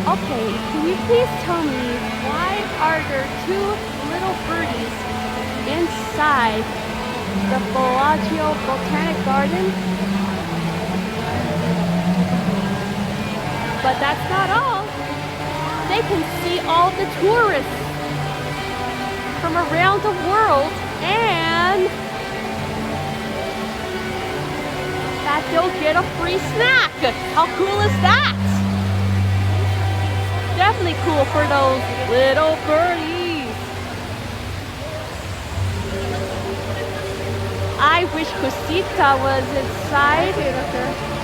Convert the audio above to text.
Okay, can you please tell me why are there two little birdies inside the Bellagio Botanic Garden? But that's not all. They can see all the tourists from around the world and that they'll get a free snack. How cool is that? Definitely cool for those little birdies. I wish Cosita was inside.